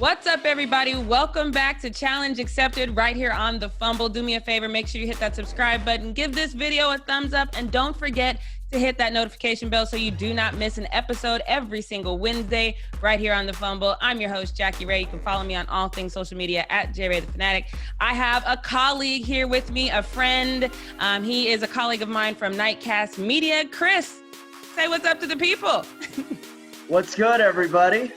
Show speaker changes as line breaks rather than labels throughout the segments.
What's up, everybody? Welcome back to Challenge Accepted right here on the Fumble. Do me a favor, make sure you hit that subscribe button, give this video a thumbs up, and don't forget to hit that notification bell so you do not miss an episode every single Wednesday right here on the Fumble. I'm your host, Jackie Ray. You can follow me on all things social media at JRayTheFanatic. I have a colleague here with me, a friend. He is a colleague of mine from Nightcast Media. Chris, say what's up to the people.
What's good, everybody?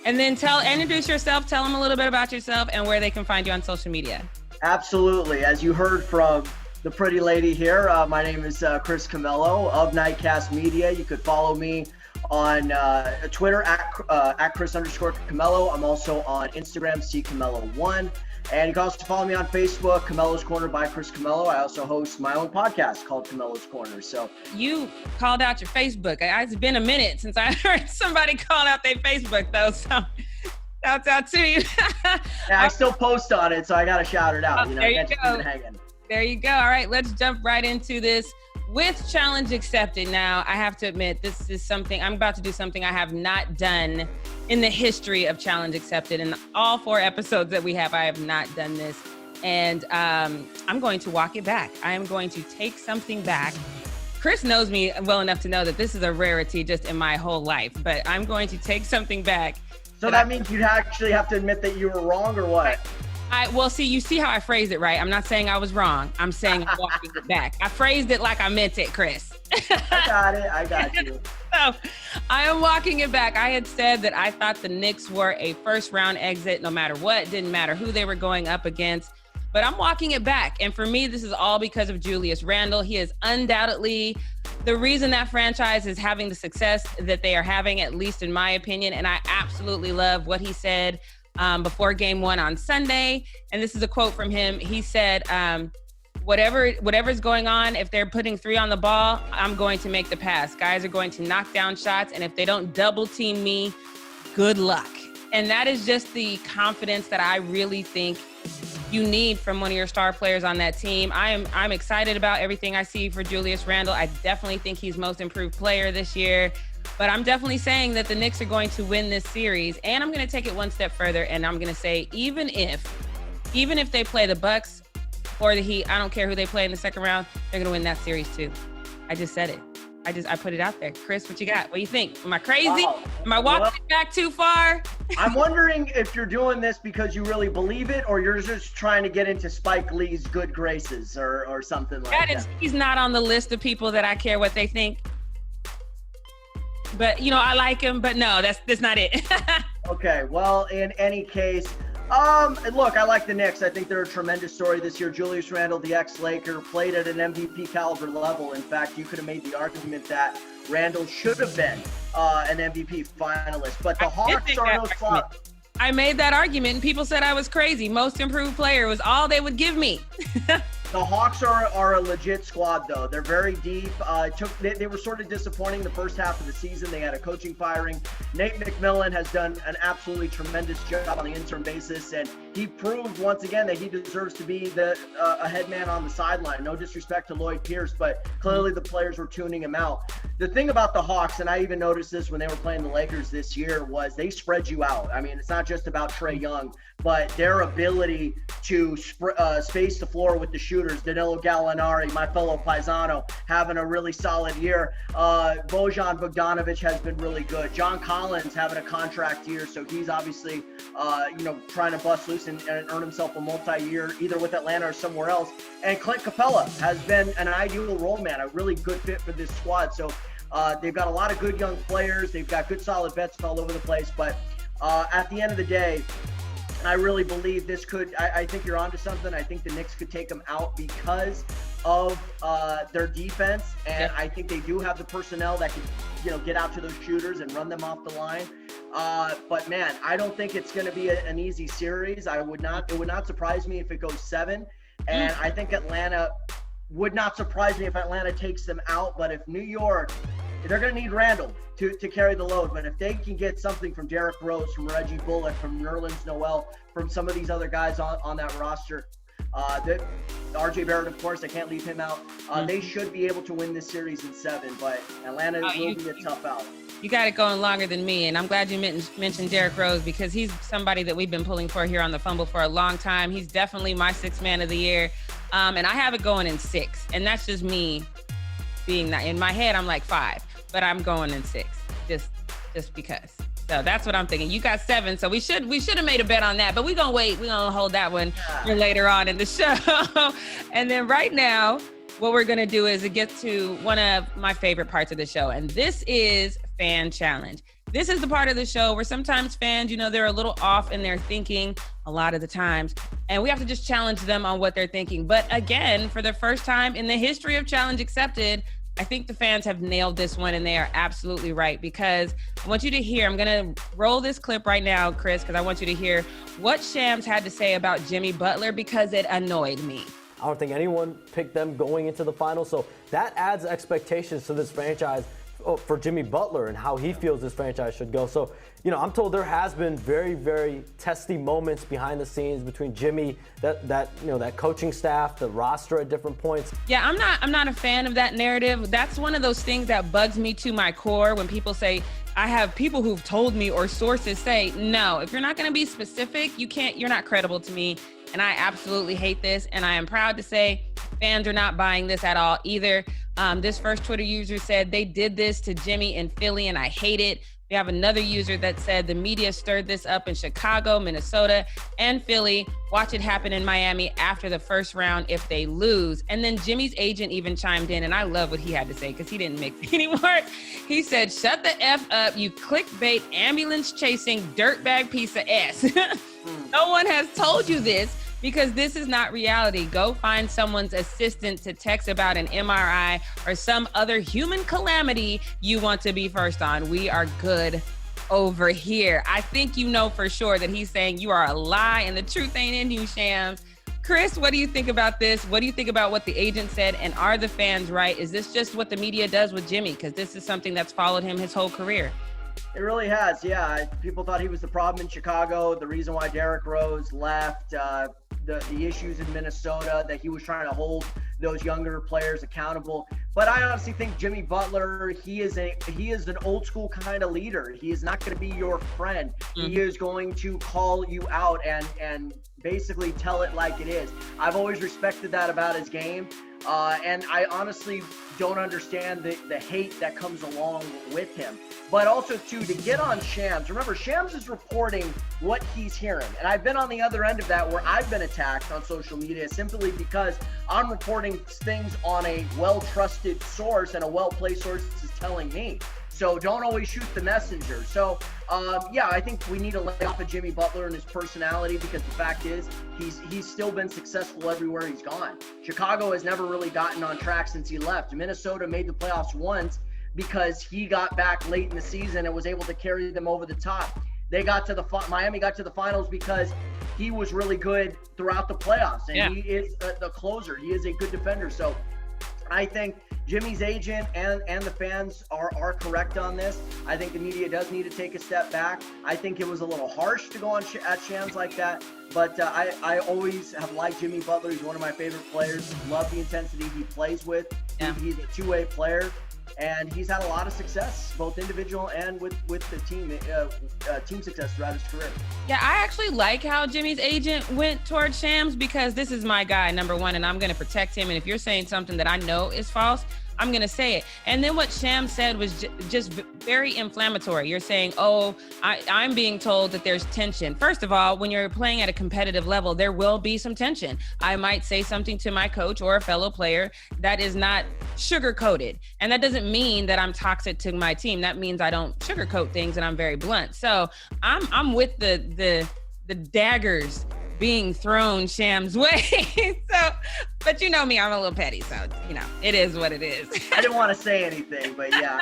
And then introduce yourself, tell them a little bit about yourself and where they can find you on social media.
Absolutely. As you heard from the pretty lady here, my name is Chris Camello of Nightcast Media. You could follow me on Twitter at Chris_Camello. I'm also on Instagram, CCamello1. And you can also follow me on Facebook, Camello's Corner by Chris Camello. I also host my own podcast called Camello's Corner. So
you called out your Facebook. It's been a minute since I heard somebody call out their Facebook, though. So shouts out to you.
Yeah, I still post on it, so I got to shout it out.
There you go. There you go. All right, let's jump right into this. With Challenge Accepted now, I have to admit, this is something, I'm about to do something I have not done in the history of Challenge Accepted. In all 4 episodes that we have, I have not done this. And I'm going to walk it back. I am going to take something back. Chris knows me well enough to know that this is a rarity just in my whole life, but I'm going to take something back.
So that means you'd actually have to admit that you were wrong or what?
Well, see, you see how I phrased it, right? I'm not saying I was wrong. I'm saying I'm walking it back. I phrased it like I meant it, Chris.
I got it. I got you.
So I am walking it back. I had said that I thought the Knicks were a first-round exit no matter what. Didn't matter who they were going up against. But I'm walking it back. And for me, this is all because of Julius Randle. He is undoubtedly the reason that franchise is having the success that they are having, at least in my opinion. And I absolutely love what he said before game 1 on Sunday. And this is a quote from him. He said, whatever's going on, if they're putting 3 on the ball, I'm going to make the pass. Guys are going to knock down shots. And if they don't double team me, good luck. And that is just the confidence that I really think you need from one of your star players on that team. I'm excited about everything I see for Julius Randle. I definitely think he's most improved player this year. But I'm definitely saying that the Knicks are going to win this series. And I'm going to take it one step further. And I'm going to say, even if they play the Bucks or the Heat, I don't care who they play in the second round, they're going to win that series too. I just said it. I put it out there. Chris, what you got? What do you think? Am I crazy? Wow. Am I walking it back too far?
I'm wondering if you're doing this because you really believe it or you're just trying to get into Spike Lee's good graces or something like that.
He's not on the list of people that I care what they think. But, I like him, but no, that's not it.
Okay, well, in any case, look, I like the Knicks. I think they're a tremendous story this year. Julius Randle, the ex-Laker, played at an MVP caliber level. In fact, you could have made the argument that Randle should have been an MVP finalist. But the Hawks are no slop.
I made that argument, and people said I was crazy. Most improved player was all they would give me.
The Hawks are a legit squad, though. They're very deep. They were sort of disappointing the first half of the season. They had a coaching firing. Nate McMillan has done an absolutely tremendous job on the interim basis, and he proved once again that he deserves to be a head man on the sideline. No disrespect to Lloyd Pierce, but clearly the players were tuning him out. The thing about the Hawks, and I even noticed this when they were playing the Lakers this year, was they spread you out. I mean, it's not just about Trae Young, but their ability to space the floor with the shooters. Danilo Gallinari, my fellow Paisano, having a really solid year. Bojan Bogdanovic has been really good. John Collins having a contract year, so he's obviously, trying to bust loose and earn himself a multi-year, either with Atlanta or somewhere else. And Clint Capella has been an ideal role man, a really good fit for this squad. So they've got a lot of good young players. They've got good solid vets all over the place. But at the end of the day, I really believe this could, I think you're onto something. I think the Knicks could take them out because of their defense. And I think they do have the personnel that can, get out to those shooters and run them off the line. But man, I don't think it's going to be an easy series. It would not surprise me if it goes 7. And I think Atlanta would not surprise me if Atlanta takes them out. But if New York, they're going to need Randle to carry the load. But if they can get something from Derrick Rose, from Reggie Bullock, from Nerlens Noel, from some of these other guys on that roster, RJ Barrett, of course, I can't leave him out. They should be able to win this series in 7, but Atlanta will be a tough out.
you got it going longer than me. And I'm glad you mentioned Derrick Rose, because he's somebody that we've been pulling for here on the Fumble for a long time. He's definitely my sixth man of the year. And I have it going in 6. And that's just me being that. In my head, I'm like 5, but I'm going in 6 just because. So that's what I'm thinking. You got 7, so we should have made a bet on that, but we're gonna wait. We're gonna hold that one for later on in the show. And then right now, what we're gonna do is get to one of my favorite parts of the show, and this is Fan Challenge. This is the part of the show where sometimes fans, they're a little off in their thinking a lot of the times, and we have to just challenge them on what they're thinking. But again, for the first time in the history of Challenge Accepted, I think the fans have nailed this one, and they are absolutely right, because I want you to hear, I'm going to roll this clip right now, Chris, because I want you to hear what Shams had to say about Jimmy Butler, because it annoyed me.
I don't think anyone picked them going into the finals, so that adds expectations to this franchise for Jimmy Butler and how he feels this franchise should go. So, I'm told there has been very, very testy moments behind the scenes between Jimmy, that coaching staff, the roster at different points.
Yeah, I'm not a fan of that narrative. That's one of those things that bugs me to my core when people say, I have people who've told me or sources say, no, if you're not going to be specific, you're not credible to me. And I absolutely hate this. And I am proud to say fans are not buying this at all either. This first Twitter user said they did this to Jimmy in Philly and I hate it. We have another user that said the media stirred this up in Chicago, Minnesota, and Philly. Watch it happen in Miami after the first round if they lose. And then Jimmy's agent even chimed in, and I love what he had to say because he didn't mix anymore. He said, shut the F up, you clickbait, ambulance-chasing, dirtbag piece of S. No one has told you this, because this is not reality. Go find someone's assistant to text about an MRI or some other human calamity you want to be first on. We are good over here. I think for sure that he's saying you are a lie and the truth ain't in you, Shams. Chris, what do you think about this? What do you think about what the agent said? And are the fans right? Is this just what the media does with Jimmy? Because this is something that's followed him his whole career.
It really has, yeah. People thought he was the problem in Chicago, the reason why Derrick Rose left, the issues in Minnesota, that he was trying to hold those younger players accountable. But I honestly think Jimmy Butler, he is an old school kind of leader. He is not going to be your friend. Mm-hmm. He is going to call you out and basically tell it like it is. I've always respected that about his game. And I honestly don't understand the hate that comes along with him. But also, too, to get on Shams. Remember, Shams is reporting what he's hearing. And I've been on the other end of that where I've been attacked on social media simply because I'm reporting things on a well-trusted source and a well-placed source is telling me. So don't always shoot the messenger. So, I think we need to lay off of Jimmy Butler and his personality, because the fact is he's still been successful everywhere he's gone. Chicago has never really gotten on track since he left. Minnesota made the playoffs once because he got back late in the season and was able to carry them over the top. Miami got to the finals because he was really good throughout the playoffs, and he is the closer. He is a good defender. So I think Jimmy's agent and the fans are correct on this. I think the media does need to take a step back. I think it was a little harsh to go on at Shams like that, but I always have liked Jimmy Butler. He's one of my favorite players. Love the intensity he plays with. Yeah. He's a two-way player, and he's had a lot of success, both individual and with the team success throughout his career.
Yeah, I actually like how Jimmy's agent went toward Shams, because this is my guy, number one, and I'm going to protect him. And if you're saying something that I know is false, I'm going to say it. And then what Shams said was just very inflammatory. You're saying, I'm being told that there's tension. First of all, when you're playing at a competitive level, there will be some tension. I might say something to my coach or a fellow player that is not sugar-coated. And that doesn't mean that I'm toxic to my team. That means I don't sugarcoat things and I'm very blunt. So I'm with the daggers being thrown Shams' way. But you know me, I'm a little petty, so it is what it is.
I didn't want to say anything, but yeah,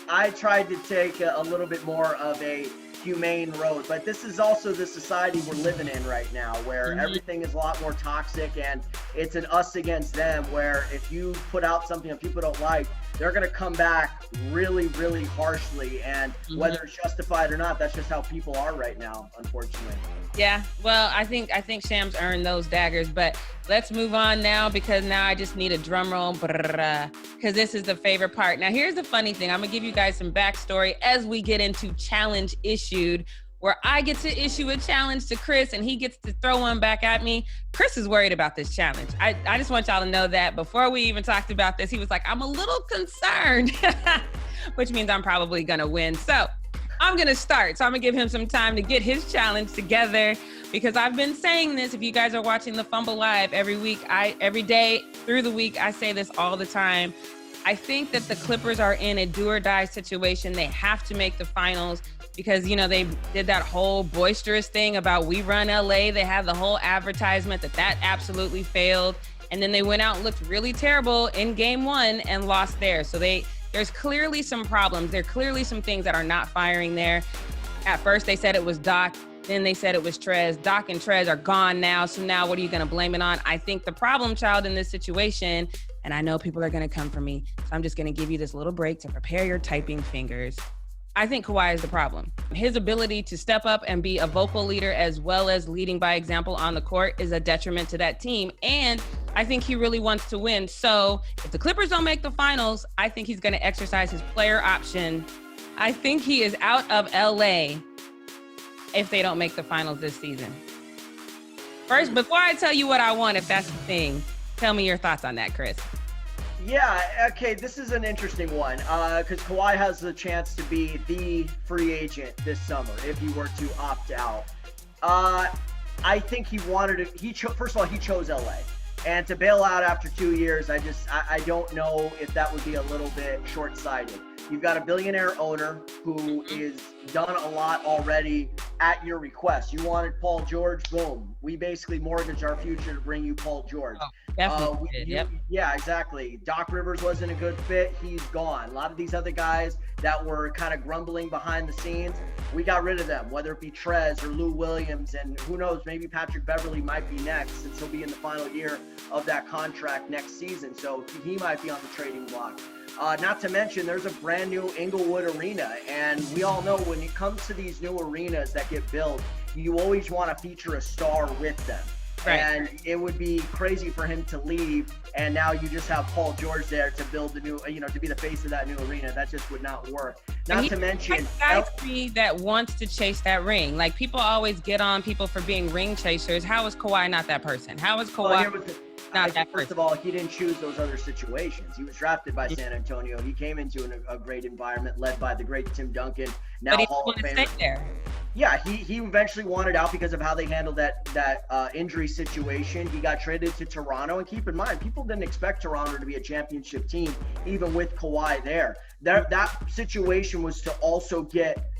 I tried to take a little bit more of a humane road. But this is also the society we're living in right now, where everything is a lot more toxic, and it's an us against them, where if you put out something that people don't like, they're going to come back really, really harshly. And whether it's justified or not, that's just how people are right now, unfortunately.
Yeah, well, I think Shams earned those daggers, but let's move on now, because now I just need a drum roll, because this is the favorite part. Now, here's the funny thing. I'm going to give you guys some backstory as we get into Challenge Issued, where I get to issue a challenge to Chris and he gets to throw one back at me. Chris is worried about this challenge. I just want y'all to know that before we even talked about this, he was like, I'm a little concerned, which means I'm probably going to win. So I'm going to start. So I'm going to give him some time to get his challenge together, because I've been saying this. If you guys are watching the Fumble Live every week, every day through the week, I say this all the time. I think that the Clippers are in a do or die situation. They have to make the finals, because, you know, they did that whole boisterous thing about we run LA. They had the whole advertisement that absolutely failed. And then they went out and looked really terrible in game one and lost there. So there's clearly some problems. There are clearly some things that are not firing there. At first they said it was Doc. Then they said it was Trez. Doc and Trez are gone now. So now what are you going to blame it on? I think the problem child in this situation, and I know people are going to come for me, so I'm just going to give you this little break to prepare your typing fingers. I think Kawhi is the problem. His ability to step up and be a vocal leader as well as leading by example on the court is a detriment to that team. And I think he really wants to win. So if the Clippers don't make the finals, I think he's going to exercise his player option. I think he is out of LA if they don't make the finals this season. First, before I tell you what I want, if that's the thing, tell me your thoughts on that, Chris.
Yeah, okay, this is an interesting one, because Kawhi has the chance to be the free agent this summer if he were to opt out. I think he wanted to, first of all, he chose LA. And to bail out after 2 years, I don't know if that would be a little bit short-sighted. You've got a billionaire owner who is done a lot already at your request. You wanted Paul George, boom. We basically mortgaged our future to bring you Paul George.
Oh, definitely did, yep.
Yeah, exactly. Doc Rivers wasn't a good fit. He's gone. A lot of these other guys that were kind of grumbling behind the scenes, we got rid of them, whether it be Trez or Lou Williams, and who knows, maybe Patrick Beverley might be next, since he'll be in the final year of that contract next season. So he might be on the trading block. Not to mention, there's a brand new Inglewood arena, and we all know when it comes to these new arenas that get built, you always want to feature a star with them. Right. And it would be crazy for him to leave, and now you just have Paul George there to build the new, to be the face of that new arena. That just would not work. Not to mention,
guy that wants to chase that ring. Like, people always get on people for being ring chasers. How is Kawhi not that person? How is Kawhi?
First of all, he didn't choose those other situations. He was drafted by San Antonio. He came into a great environment led by the great Tim Duncan, now Hall of Famer.
Stay there.
Yeah, he eventually wanted out because of how they handled that injury situation. He got traded to Toronto, and keep in mind, people didn't expect Toronto to be a championship team, even with Kawhi there. That situation was to also get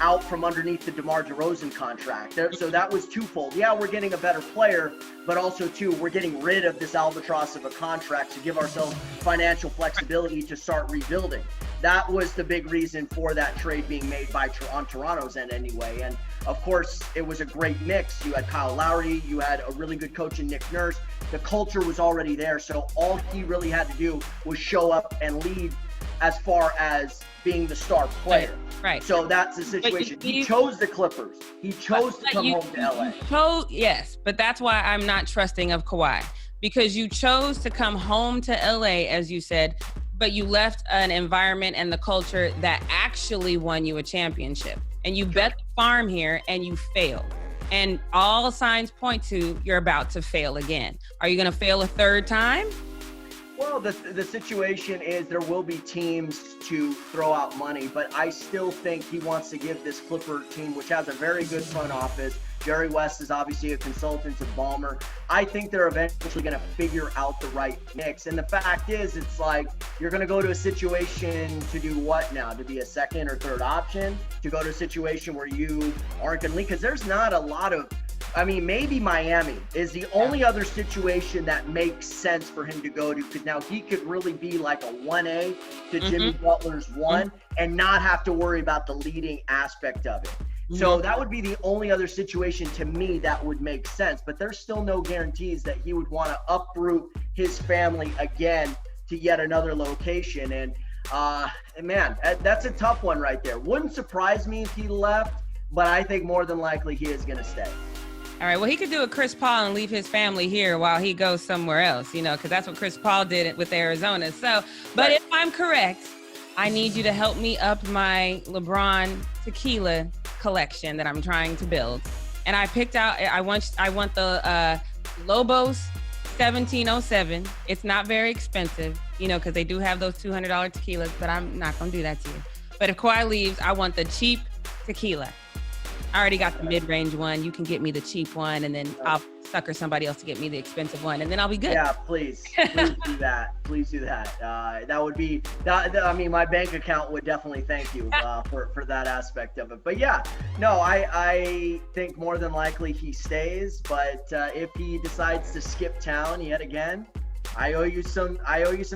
out from underneath the DeMar DeRozan contract. So that was twofold. Yeah, we're getting a better player, but also, too, we're getting rid of this albatross of a contract to give ourselves financial flexibility to start rebuilding. That was the big reason for that trade being made on Toronto's end anyway. And, of course, it was a great mix. You had Kyle Lowry. You had a really good coach in Nick Nurse. The culture was already there, so all he really had to do was show up and lead as far as being the star player.
Right.
So that's the situation. He chose the Clippers. He chose to come home to LA.
Yes, but that's why I'm not trusting of Kawhi. Because you chose to come home to LA, as you said, but you left an environment and the culture that actually won you a championship. And you bet the farm here and you failed. And all signs point to you're about to fail again. Are you going to fail a third time?
Well, the situation is there will be teams to throw out money, but I still think he wants to give this Clipper team, which has a very good front office. Jerry West is obviously a consultant to Ballmer. I think they're eventually going to figure out the right mix. And the fact is, it's like you're going to go to a situation to do what now? To be a second or third option? To go to a situation where you aren't going to lead? Because there's not a lot of, maybe Miami is the only other situation that makes sense for him to go to, because now he could really be like a 1A to Jimmy Butler's 1 and not have to worry about the leading aspect of it. So that would be the only other situation to me that would make sense. But there's still no guarantees that he would want to uproot his family again to yet another location. And man, that's a tough one right there. Wouldn't surprise me if he left, but I think more than likely he is going to stay.
All right. Well, he could do a Chris Paul and leave his family here while he goes somewhere else, you know, because that's what Chris Paul did with Arizona. So, but
Right.
if I'm correct, I need you to help me up my LeBron tequila collection that I'm trying to build. And I picked out, I want the Lobos 1707. It's not very expensive, you know, because they do have those $200 tequilas, but I'm not going to do that to you. But if Kawhi leaves, I want the cheap tequila. I already got the mid-range one. You can get me the cheap one, and then I'll sucker somebody else to get me the expensive one, and then I'll be good.
Yeah, please do that. Please do that. That would be, I mean, my bank account would definitely thank you for that aspect of it. But yeah, no, I think more than likely he stays. But if he decides to skip town yet again, I owe you some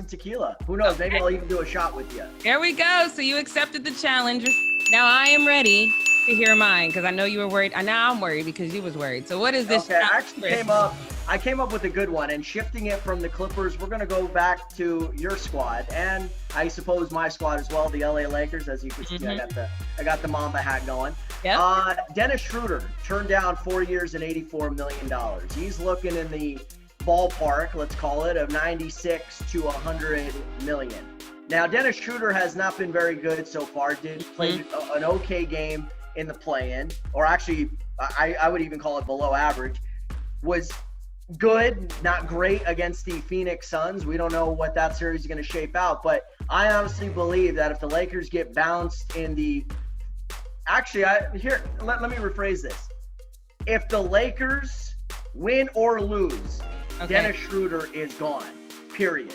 tequila. Who knows? Maybe I'll even do a shot with you.
There we go. So you accepted the challenge. Now I am ready to hear mine, because I know you were worried. And now I'm worried because you was worried. So what is this?
Okay, I came up with a good one, and shifting it from the Clippers, we're going to go back to your squad, and I suppose my squad as well, the LA Lakers. As you can see, I got the Mamba hat going.
Yep.
Dennis Schroeder turned down 4 years and $84 million. He's looking in the ballpark, let's call it, of 96 to 100 million. Now, Dennis Schroeder has not been very good so far. Did play an okay game in the play-in, or actually, I would even call it below average. Was good, not great against the Phoenix Suns. We don't know what that series is going to shape out, but I honestly believe that if the Lakers get bounced in the let me rephrase this. If the Lakers win or lose, Dennis Schroeder is gone, period.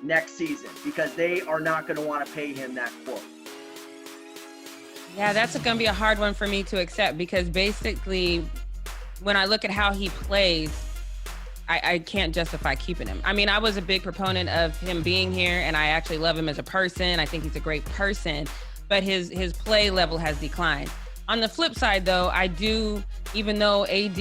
Next season, because they are not going to want to pay him that quote.
Yeah, that's going to be a hard one for me to accept, because basically when I look at how he plays, I can't justify keeping him. I mean, I was a big proponent of him being here, and I actually love him as a person. I think he's a great person, but his play level has declined. On the flip side, though, I do, even though AD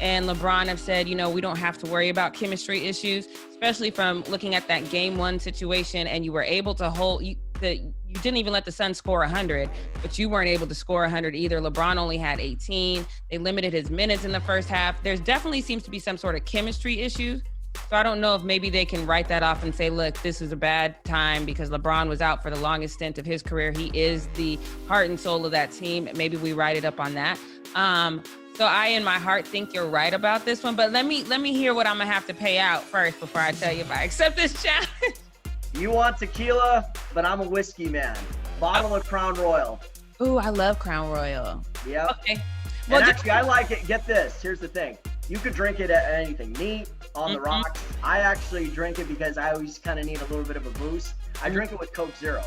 and LeBron have said, you know, we don't have to worry about chemistry issues, especially from looking at that game one situation, and you were able to hold, you didn't even let the Suns score 100, but you weren't able to score 100 either. LeBron only had 18. They limited his minutes in the first half. There's definitely seems to be some sort of chemistry issue. So I don't know if maybe they can write that off and say, look, this is a bad time because LeBron was out for the longest stint of his career. He is the heart and soul of that team. Maybe we write it up on that. So I, in my heart, think you're right about this one. But let me hear what I'm going to have to pay out first before I tell you if I accept this challenge.
You want tequila, but I'm a whiskey man. Bottle of Crown Royal.
Ooh, I love Crown Royal.
Yep.
Okay.
Well, and actually, I like it. Get this. Here's the thing. You could drink it at anything. Neat, on the rocks. I actually drink it because I always kind of need a little bit of a boost. I drink it with Coke Zero.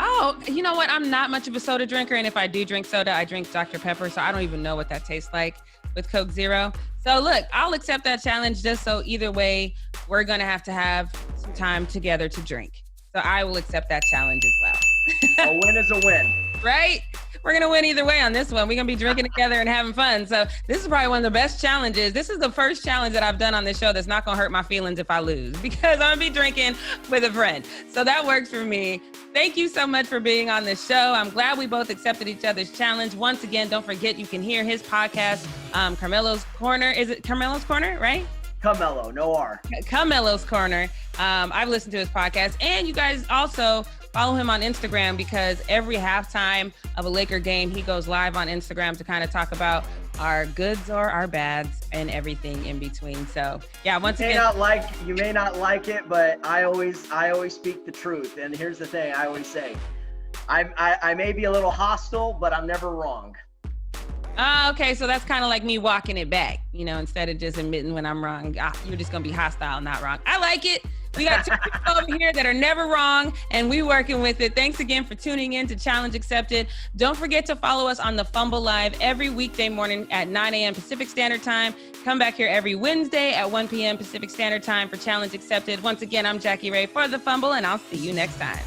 Oh, you know what? I'm not much of a soda drinker. And if I do drink soda, I drink Dr. Pepper. So I don't even know what that tastes like with Coke Zero. So look, I'll accept that challenge just so either way, we're going to have some time together to drink. So I will accept that challenge as well.
A win is a win.
Right? We're going to win either way on this one. We're going to be drinking together and having fun. So this is probably one of the best challenges. This is the first challenge that I've done on this show that's not going to hurt my feelings if I lose, because I'm going to be drinking with a friend. So that works for me. Thank you so much for being on this show. I'm glad we both accepted each other's challenge. Once again, don't forget you can hear his podcast, Carmelo's Corner. Is it Carmelo's Corner, right?
Carmelo, no R.
Carmelo's Corner. I've listened to his podcast. And you guys also follow him on Instagram, because every halftime of a Laker game, he goes live on Instagram to kind of talk about our goods or our bads and everything in between. So yeah, once again,
you may not like it, but I always speak the truth. And here's the thing I always say, I may be a little hostile, but I'm never wrong.
Okay, so that's kind of like me walking it back, you know, instead of just admitting when I'm wrong. You're just going to be hostile, not wrong. I like it. We got two people over here that are never wrong, and we working with it. Thanks again for tuning in to Challenge Accepted. Don't forget to follow us on the Fumble Live every weekday morning at 9 a.m. Pacific Standard Time. Come back here every Wednesday at 1 p.m. Pacific Standard Time for Challenge Accepted. Once again, I'm Jackie Ray for the Fumble, and I'll see you next time.